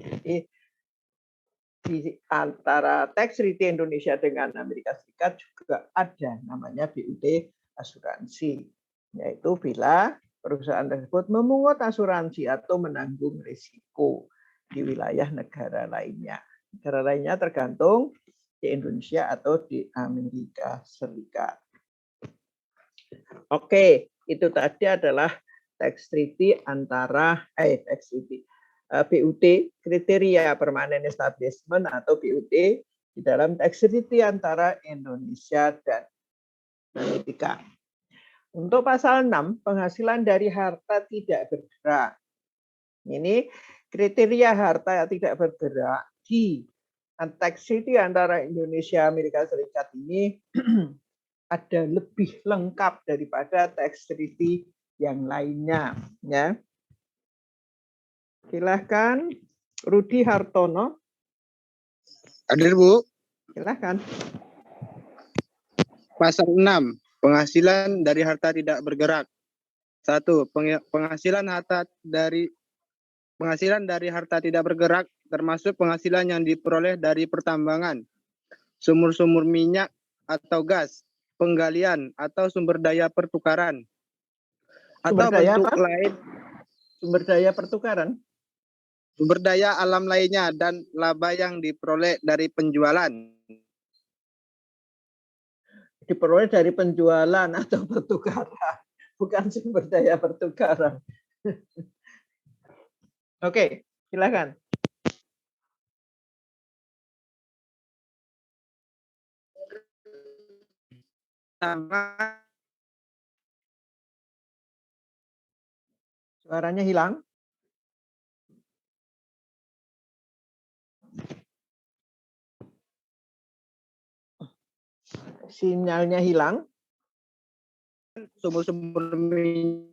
Jadi di antara tax treaty Indonesia dengan Amerika Serikat juga ada namanya BUT asuransi, yaitu bila perusahaan tersebut memungut asuransi atau menanggung risiko di wilayah negara lainnya. Negara lainnya tergantung di Indonesia atau di Amerika Serikat. Oke, itu tadi adalah tax treaty antara tax treaty BUT, kriteria permanent establishment atau BUT di dalam tax treaty antara Indonesia dan Amerika. Untuk pasal 6, penghasilan dari harta tidak bergerak. Ini kriteria harta yang tidak bergerak di tax treaty antara Indonesia dan Amerika Serikat ini ada lebih lengkap daripada tax treaty yang lainnya. Ya. Silahkan Rudi Hartono. Hadir, Bu. Silahkan. Pasal 6, penghasilan dari harta tidak bergerak. 1. Penghasilan dari harta tidak bergerak termasuk penghasilan yang diperoleh dari pertambangan, sumur-sumur minyak atau gas, penggalian atau sumber daya pertukaran, atau bentuk lain sumber daya pertukaran, sumber daya alam lainnya dan laba yang diperoleh dari penjualan. Diperoleh dari penjualan atau pertukaran, bukan sumber daya pertukaran. Oke, silakan. Suaranya hilang. Sinyalnya hilang. Sumur-sumur minyak.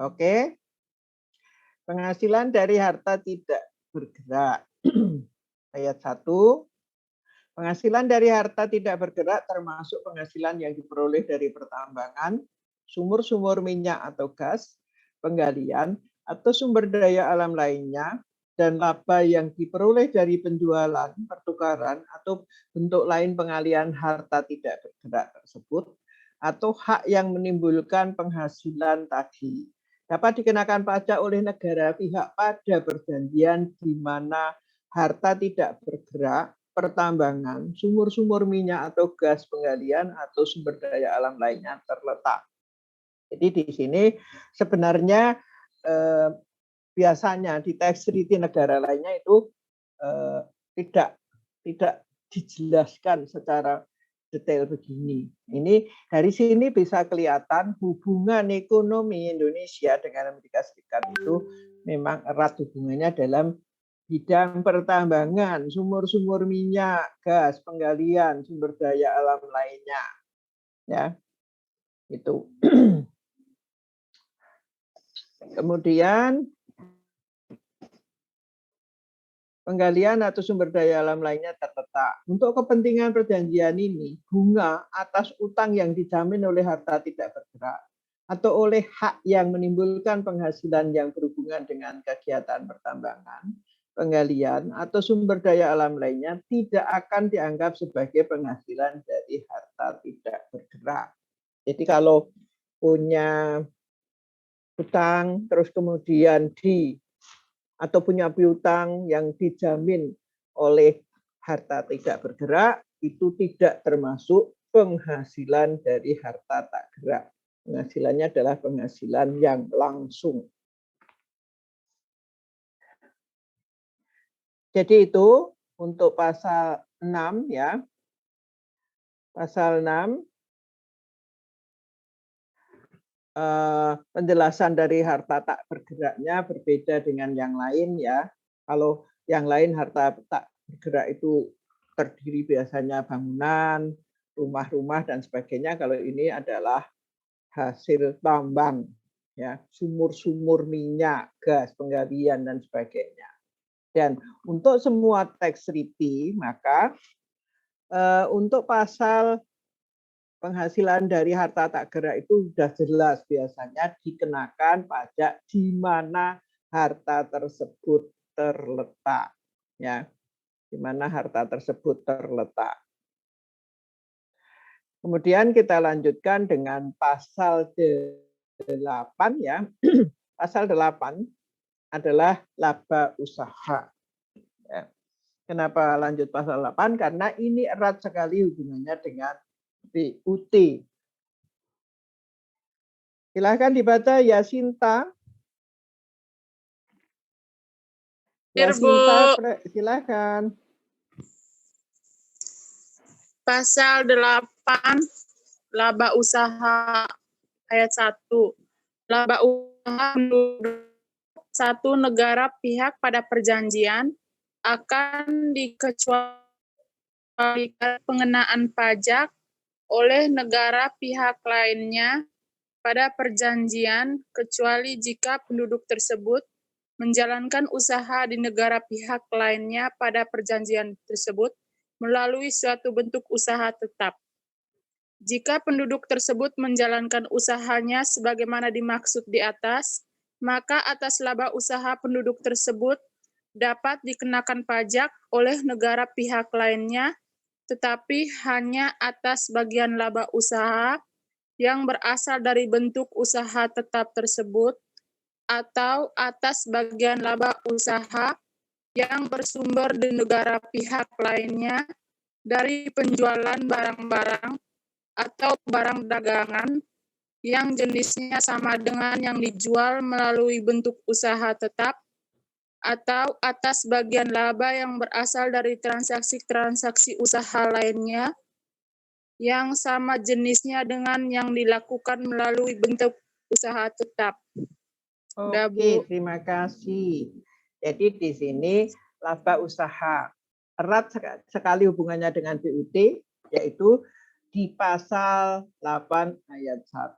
Oke. Penghasilan dari harta tidak bergerak. Ayat 1. Penghasilan dari harta tidak bergerak termasuk penghasilan yang diperoleh dari pertambangan, sumur-sumur minyak atau gas, penggalian, atau sumber daya alam lainnya, dan laba yang diperoleh dari penjualan, pertukaran, atau bentuk lain pengalian harta tidak bergerak tersebut, atau hak yang menimbulkan penghasilan tadi. Dapat dikenakan pajak oleh negara pihak pada perjanjian di mana harta tidak bergerak, pertambangan, sumur-sumur minyak atau gas penggalian atau sumber daya alam lainnya terletak. Jadi di sini sebenarnya biasanya di tax treaty negara lainnya itu tidak dijelaskan secara detail begini. Ini dari sini bisa kelihatan hubungan ekonomi Indonesia dengan Amerika Serikat itu memang erat hubungannya dalam bidang pertambangan, sumur-sumur minyak, gas, penggalian, sumber daya alam lainnya. Ya. Itu. Kemudian penggalian atau sumber daya alam lainnya terletak. Untuk kepentingan perjanjian ini, bunga atas utang yang dijamin oleh harta tidak bergerak atau oleh hak yang menimbulkan penghasilan yang berhubungan dengan kegiatan pertambangan, penggalian, atau sumber daya alam lainnya tidak akan dianggap sebagai penghasilan dari harta tidak bergerak. Jadi kalau punya hutang, terus kemudian atau punya piutang yang dijamin oleh harta tidak bergerak, itu tidak termasuk penghasilan dari harta tak gerak. Penghasilannya adalah penghasilan yang langsung. Jadi itu untuk pasal 6 ya. Pasal 6 penjelasan dari harta tak bergeraknya berbeda dengan yang lain ya. Kalau yang lain harta tak bergerak itu terdiri biasanya bangunan, rumah-rumah dan sebagainya. Kalau ini adalah hasil tambang ya, sumur-sumur minyak, gas, penggalian dan sebagainya. Dan untuk semua tax treaty, maka untuk pasal penghasilan dari harta tak gerak itu sudah jelas biasanya dikenakan pajak di mana harta tersebut terletak, ya, di mana harta tersebut terletak. Kemudian kita lanjutkan dengan pasal 8, ya. Pasal 8 adalah laba usaha. Ya. Kenapa lanjut pasal 8? Karena ini erat sekali hubungannya dengan BUT. Silahkan dibaca Yasinta. Yasinta, silahkan. Pasal 8, laba usaha ayat 1. Laba usaha satu negara pihak pada perjanjian akan dikecualikan pengenaan pajak oleh negara pihak lainnya pada perjanjian kecuali jika penduduk tersebut menjalankan usaha di negara pihak lainnya pada perjanjian tersebut melalui suatu bentuk usaha tetap. Jika penduduk tersebut menjalankan usahanya sebagaimana dimaksud di atas, maka atas laba usaha penduduk tersebut dapat dikenakan pajak oleh negara pihak lainnya, tetapi hanya atas bagian laba usaha yang berasal dari bentuk usaha tetap tersebut atau atas bagian laba usaha yang bersumber di negara pihak lainnya dari penjualan barang-barang atau barang dagangan yang jenisnya sama dengan yang dijual melalui bentuk usaha tetap atau atas bagian laba yang berasal dari transaksi-transaksi usaha lainnya yang sama jenisnya dengan yang dilakukan melalui bentuk usaha tetap. Oke, terima kasih. Jadi di sini laba usaha erat sekali hubungannya dengan BUT, yaitu di pasal 8 ayat 1.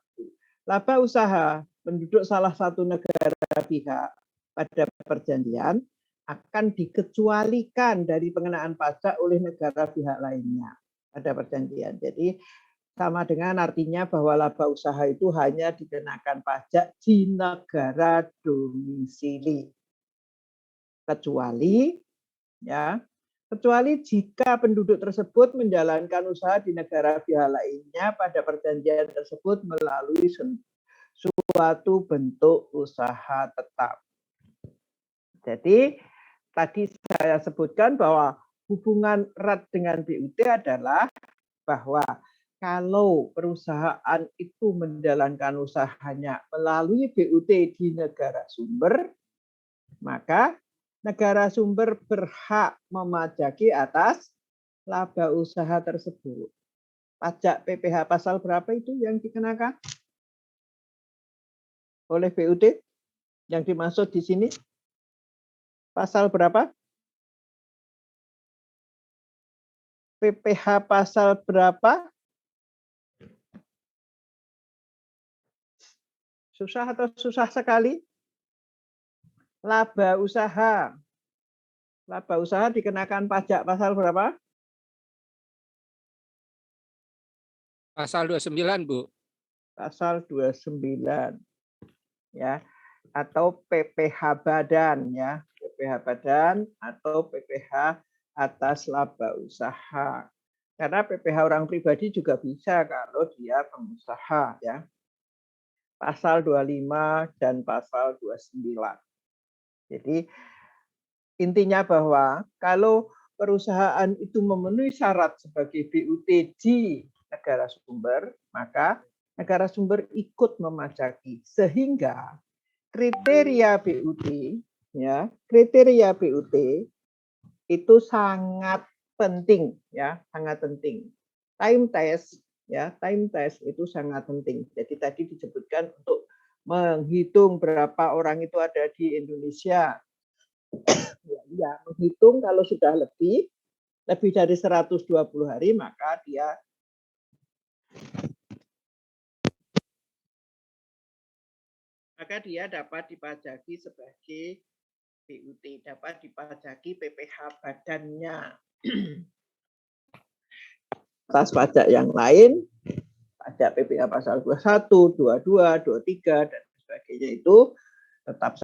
Laba usaha penduduk salah satu negara pihak pada perjanjian akan dikecualikan dari pengenaan pajak oleh negara pihak lainnya pada perjanjian. Jadi sama dengan artinya bahwa laba usaha itu hanya dikenakan pajak di negara domisili. Kecuali jika penduduk tersebut menjalankan usaha di negara pihak lainnya pada perjanjian tersebut melalui suatu bentuk usaha tetap. Jadi tadi saya sebutkan bahwa hubungan erat dengan BUT adalah bahwa kalau perusahaan itu menjalankan usahanya melalui BUT di negara sumber, maka negara sumber berhak memajaki atas laba usaha tersebut. Pajak PPh pasal berapa itu yang dikenakan oleh BUT yang dimaksud di sini? Pasal berapa? PPh pasal berapa? Susah atau susah sekali? Laba usaha. Laba usaha dikenakan pajak pasal berapa? Pasal 29, Bu. Pasal 29. Ya. Atau PPh badan, ya. PPh badan atau PPh atas laba usaha. Karena PPh orang pribadi juga bisa kalau dia pengusaha, ya. Pasal 25 dan pasal 29. Jadi intinya bahwa kalau perusahaan itu memenuhi syarat sebagai BUT di negara sumber, maka negara sumber ikut memajaki, sehingga kriteria BUT, ya, kriteria BUT itu sangat penting, ya, sangat penting. Time test, ya, time test itu sangat penting. Jadi tadi disebutkan untuk menghitung berapa orang itu ada di Indonesia. Ya, menghitung kalau sudah lebih dari 120 hari, maka dia dapat dipajaki sebagai BUT, dapat dipajaki PPh badannya. Atas pajak yang lain ada PPh pasal 21, 22, 23 dan sebagainya itu tetap